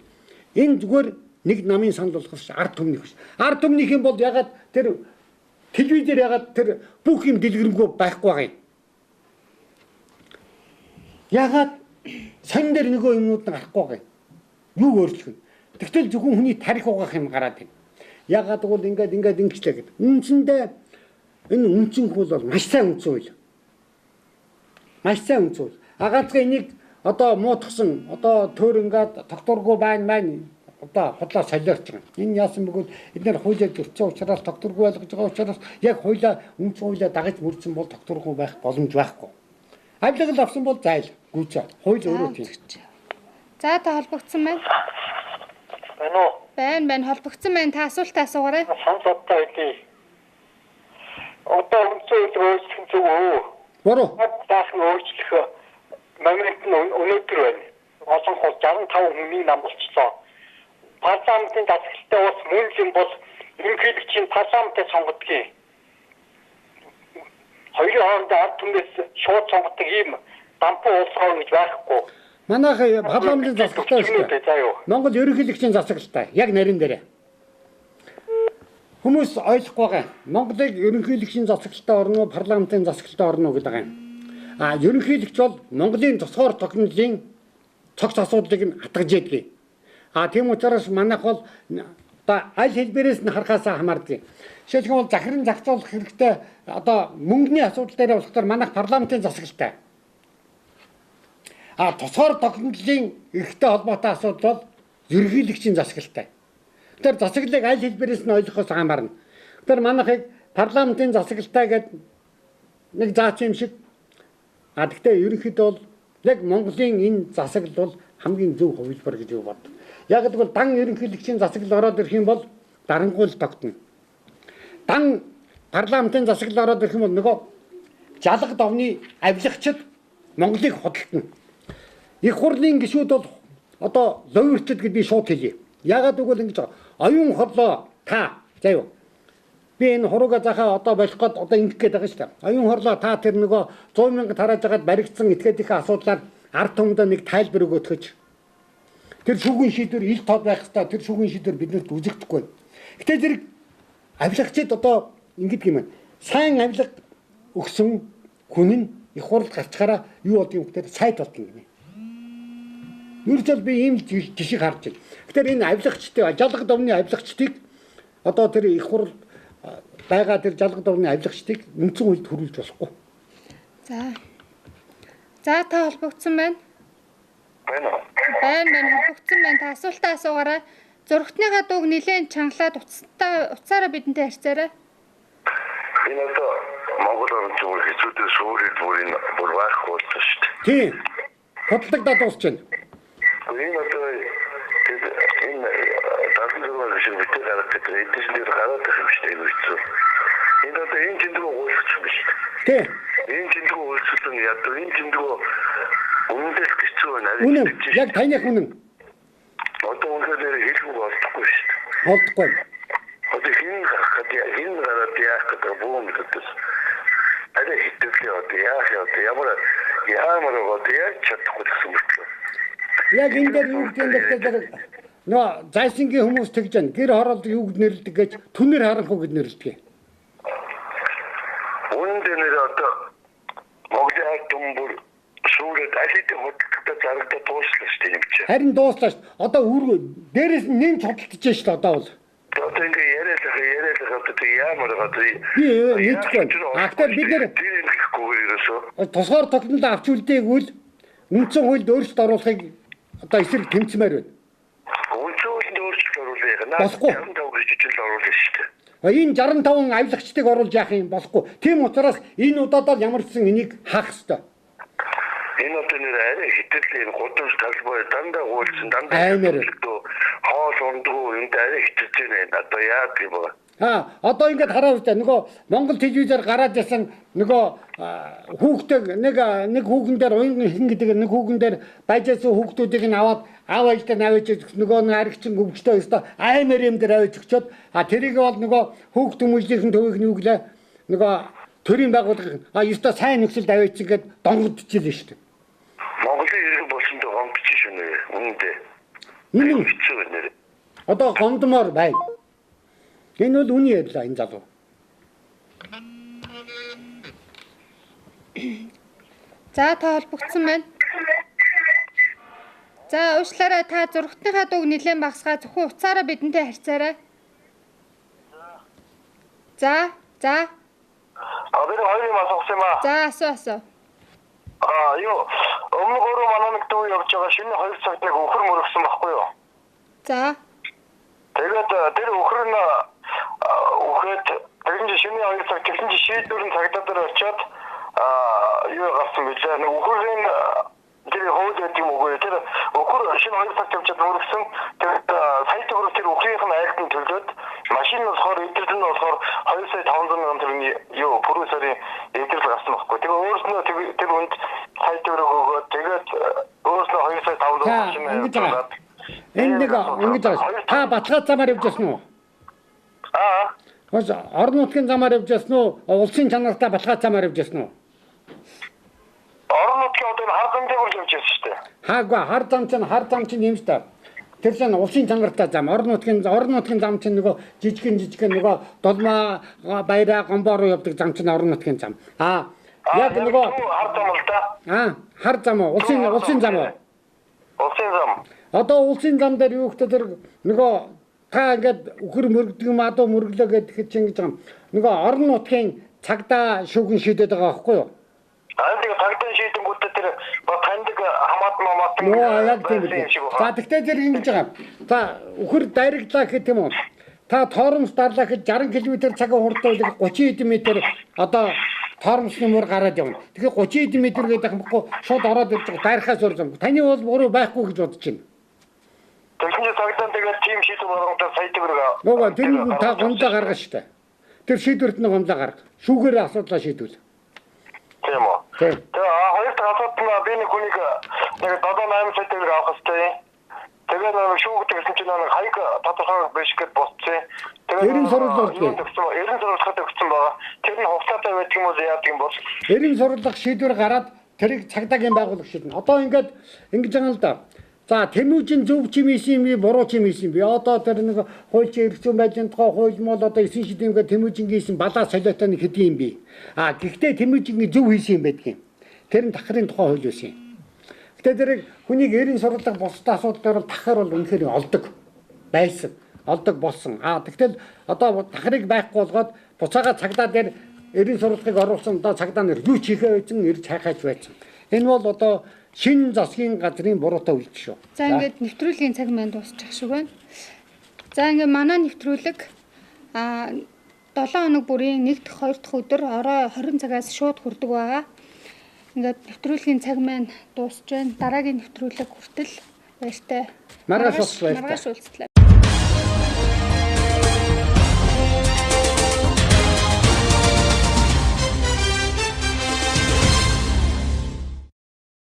Энэ зүгээр нэг намын санал болох ш ард түмнийх ш. Ард түмнийх юм бол ягаад тэр телевизээр ягаад тэр бүх юм дэлгэрэнгүй байхгүй байгаа юм. Ягаад сонин дээр нөгөө юмнууд нь гарахгүй байгаа юм. Юу өөрчлөх вэ? Тэгтэл зөвхөн хүний тарих угаах юм гараад байна. Ягаад гэвэл ингээд ингэчлээ гэдэг. Үндсэндээ энэ үндсэн хууль бол маш сайн үндсэн хууль. Маш сайн үндсэн хууль. Агаацгаа энийг одоо муутгсан одоо төр ингээд тогтургүй байна. Одоо худлаа солиорч байгаа. Энэ яасан бөгөөд эдгээр хуулиар зөрчсөн учраас тогтургүй болгож байгаа учраас яг хуулиа үндсэн хуулиа дагаж мөрдсөн бол тогтургүй байх боломж байхгүй. Авилгал авсан бол зайл гүйцээ. Хууль өөрөө тийм. За та холбогдсон байна. Байна уу? Байна холбогдсон байна. Та асуултаа асуугаарай. Сонсогдоо хэлье. Одоо үндсэн хууль өөрчлөх зүг үү? Буруу. Даах нь өөрчлөх момент нь өнөөдөр байна. Олон хол 65 хүний нам болчихлоо. Парламентын засаглалтай ус мөн юм бол ерөнхийлөгчийн парламентыг сонгодгийг. Хоёрын хооронд ард түмнээс шууд сонгодог ийм дампуу улсаа гэж байхгүй. Манайх парламентын засаглалтай шүү дээ. Монгол ерөнхийлөгчийн засаглалтай. Яг нарийн дээрээ. Хүмүүс ойлгохгүй байгаа. Монголыг ерөнхийлөгчийн засаглалтай орно уу, парламентын засаглалтай орно уу гэдэг юм. Ерөнхийлөгч бол Монголын цогцоор тогтнолын цогц асуудлыг нь хатгаж яддаг. Тийм учраас манайх бол одоо аль хэлбэрээс нь харахаасаа хамаардаг. Жишээлбэл бол захиран зохицуулах хэрэгтэй одоо мөнгөний асуудал дээр болохоор манайх парламентын засаглалтай. Тусгаар тогтнолын эрхтэй холбоотой асуудал бол ерөнхийлөгчийн засаглалтай. Тэгэхээр засаглалыг аль хэлбэрээс нь ойлгохоос хамаарна. Тэгэхээр манайхыг парламентын засаглалтай гэдэг нэг заач юм шиг. Гэхдээ ерөнхийдөө бол яг Монголын энэ засаглал бол хамгийн зөв хувилбар гэж боддог. Яг гэвэл дан ерөнхийлөгчийн засаглал ороод ирэх юм бол дарангуул тогтно. Дан парламентын засаглал ороод ирэх юм бол нөгөө жалга довны авилгачид Монголыг худалдана. Их хурлын гишүүд бол одоо ловирчд гэдгийг шууд хэлье. Ягаад гэвэл ингэж оюун хорлоо та заяа. Би энэ хурууга захаа одоо болох гээд одоо ингэх гээд байгаа шүү дээ. Оюун хорлоо та тэр нөгөө 100 мянга тарааж агаад баригдсан этгээд их асуудлаар ард түмэндээ нэг тайлбар өгөөтгөж. Тэр шүүгийн шийдвэр ил тод байх хэвээр тэр шүүгийн шийдвэр биднэрт үзэгдэхгүй. Гэтэ зэрэг авилгачид одоо ингэдэг юм байна. Сайн авилга өгсөн хүн нь их хурлд гарчхаараа юу болдгийг гэхээр сайд болдго юм. Ерөнхийдөө би ийм жишээ харж байна. Тэгэхээр энэ авилгачдын жалга довны авилгачдыг одоо тэр их хурл байгаа тэр жалга довны авилгачдыг үндсэн хуульд хөрвүүлж болохгүй. За та холбогдсон байна. Байна холбогдсон байна. Та асуултаа асуугаарай. Зургатныхаа дууг нэлээд чангалаад уцаараа бидэнтэй харьцаарай. Энэ одоо Монгол орнд зүгээр хэцүүдээс өөрийн бүрийн бүр байхгүй болсон шүү дээ. Тийм. Хөдлөгдөд дуусч байна. Энэ одоо энэ дасгалжуугаар шиг битээ гараад тэр эдгээр гараад ирэх юм шиг хэвчээ. Энэ одоо энэ зэндгөө уулзч юм биш. Тийм. Энэ зэндгөө уулзсан яд энэ зэндгөө өмнөдөөс хэцүү байна. Үнэн. Яг таних үнэн. Одоо үнэхээр хэлгүй болдохгүй шүү дээ. Болдохгүй. Одоо хин гараад яах гэдэг бүүн гэдэг. Арай хитгэл одоо ямар одоо яаж чадахгүй гэсэн юм бэ? Яг энэ дээр юу гэдэг нь нөө зайсангийн хүмүүс тэгж байна. Гэр хороолд юу гэж нэрлэдэг гэж түнэр харанхуу гэж нэрлэдэг. Үүнд нэр одоо Монголын дүмбүр сүүрээд алидын хөдөлгөөнтэй зарагдаад дууслаа шүү дээ юм чи. Харин дууслаа шүү. Одоо дээрээс нь нэмж хөдөлтөж шүү дээ одоо бол. Одоо ингээ яриалаа одоо ямар гадаг. Нийтгүй. Ахтар бид нэр тусгаар тогтнол авч үлдээгүүл үндсэн хуульд өөрчлөлт оруулахыг одоо эсрэг тэмцмээр байна. Үндсэн хуульд өөрчлөлт оруулах юм. Болохгүй. 65 жижигэл оруулах шүү дээ. Энэ 65 авилагчдыг оруулж яах юм болохгүй. Тийм учраас энэ удаад ямар ч сан энийг хаах ёстой. Энэ одоо нэр арай хитгэлийн гудамж талбай дандаа гуйлсан Аймаар. хоол ундгүй юм арай хитэж байна. Одоо яа гэв бэ? Одоо ингээд хараа үстэй нөгөө Монгол телевизээр гараад ясан нөгөө хүүхдээ нэг хүүхэн дээр уян хин гэдэг нэг хүүхэн дээр байжсэн хүүхдүүдийг нь аваад аав ээжтэй навэж нөгөө нэг аригчин өвчтөө өстө аймаар юм дээр авэж өгчөөд тэрийг бол нөгөө хүүхд хүмүүжлийн төвийг нүглээ нөгөө төрийн байгууллага өстө сайн нөхцөлд авээч гээд донгодчихлээ шүү дээ. Монголын иргэн болсон доо гомдчих шүү нэ. Үнэндээ. Энэ хэцүү байна. одоо гомдмоор байна. Энэ бол үний ярьлаа энэ залуу. За та холбогдсон байна. За уушлаарай та зургатныхаа дууг нэлээд багсгаа зөвхөн уцаараа бидэнтэй харьцаарай. За. Би хоёрын мас авсан юм аа. За асуу. Юу өмнө 3 манаа дүү явж байгаа шинэ 2 цагт нэг өхөр мөрөгсөн байхгүй юу? За. Тэгээд тэр өхөр нь үхээд тэгэн шинэ 2 цаг тэгэн шийдвэрэн цагдаа очиод юу гарсан билээ. Нэг өхөрийн тэр хөөд гэдэг юм уу? Тэр өхөр шинэ 2 цаг явж мөрөгсөн. Тэгээд сая төгрөг тэр өхрийнх нь айлт нь төлөөд машин нь болохоор эдгэрэл нь болохоор 2 сая 500 мянган төгрөгийн юу пүрүсэрийн эдгэрэл гарсан байхгүй. Тэгээд өөрснөө тэр үнд сая төгрөг өгөөд тэгээд өөрснөө 2 сая 500 машин аваад Энэ нэг ингэж байгаа. Та Батгай замаар явж байсан уу? Хөөс орон нутгийн замаар явж байсан уу? Улсын чанартай Батгай замаар явж байсан уу? Орон нутгийн одоо хар замдаа явж байсан шүү дээ. Хаагүй хар зам чинь юм шүү дээ. Тэр чинь улсын чанартай зам. Орон нутгийн зам чинь нөгөө жижигэн нөгөө долмаа баяраа гомбоо руу явдаг зам чинь орон нутгийн зам. Яг нөгөө хар зам л да. Хар зам уу? Улсын зам уу? Улсын зам. Одоо улсын зам дээр юу гэхээр тэр нөгөө та ингээд өхөр мөрөгдөг юм адуу мөрөглөө гэдэг чинь ингэж байгаа. Нөгөө орон нутгийн цагдаа шүүгэн шийдээд байгаа байхгүй юу? Тэгээд цагдаа шийдэнгүүтээ тэр таньдаг хамаатан яг тийм үү. За тэгтээ тэр ингэж байгаа. За өхөр дайрагдлаа гэх юм уу? Та тоормс дарлаа гэж 60 км цагийн хурдтай 30 м одоо тоормсны мөр гараад явна. Тэгэхээр 30 м гэдэг юм бахгүй шууд ороод ирж байгаа дайрахаас өөр юм. Таны бол буруу байхгүй гэж бодож байна. Тэгвэл цагдаа тэгээд тим шийдвэр болгонгоор сая төгрөг. Нөгөө тэр та гомдоо гаргана шүү дээ. Тэр шийдвэрт нь гомдоо гарга. Шүүгээрээ асуудлаа шийдвэл. Тийм үү. Тийм. Тэгээ хоёр дахь асуудал нь би нэг хүнийг нэг 7-8 сая төгрөг авах хэрэгтэй. Тэгээд шүүгт гэсэн чинь нэг хаяг тодорхой биш гэд босцсон. Тэгээд Эрен сурвалжлалт. Эрен сурвалжлалт өгсөн байгаа. Тэр нь хугацаатай байдаг юм уу яадаг юм бол. Эрен сурвалжлах шийдвэр гараад тэрийг цагдаагийн байгууллага шийднэ. Одоо ингэж байгаа л да. За Тэмүүжин зөв чим исэн би буруу чим исэн би одоо тэр нэг хуульчин эрхцэн байдлын тухай хууль мол одоо 9 шидэмгээ Тэмүүжингийн исэн балаа солиотой нэг хэдий юм би. Гэхдээ Тэмүүжингийн зөв хийсэн юм байдгийн. Тэр нь тахрын тухай хууль байсан юм. Гэтэ тэрийг хүнийг эрийн сурвалжлах бусдаа асуудлаар тахар бол үнэхээр олдог байсан. Олдог болсон. Тэгтэл одоо тахрыг байхгүй болгоод буцаага цагдаа дээр эрийн сурвалжлагыг оруулсан одоо цагдаа нар юу ч хийхээ байсан ирж хайхаач байсан. Энэ бол одоо шинэ засгийн газрын буруутай үйлдэл шүү. За ингээд нэвтрүүлгийн цаг маань дуусчих шиг байна. За ингээд манай нэвтрүүлэг 7 хоног бүрийн 1 дахь 2 дахь өдөр орой 20 цагаас шууд хүрдэг байгаа. Ингээд нэвтрүүлгийн цаг маань дуусж байна. Дараагийн нэвтрүүлэг хүртэл баяртай. Маргааш уулзлаа.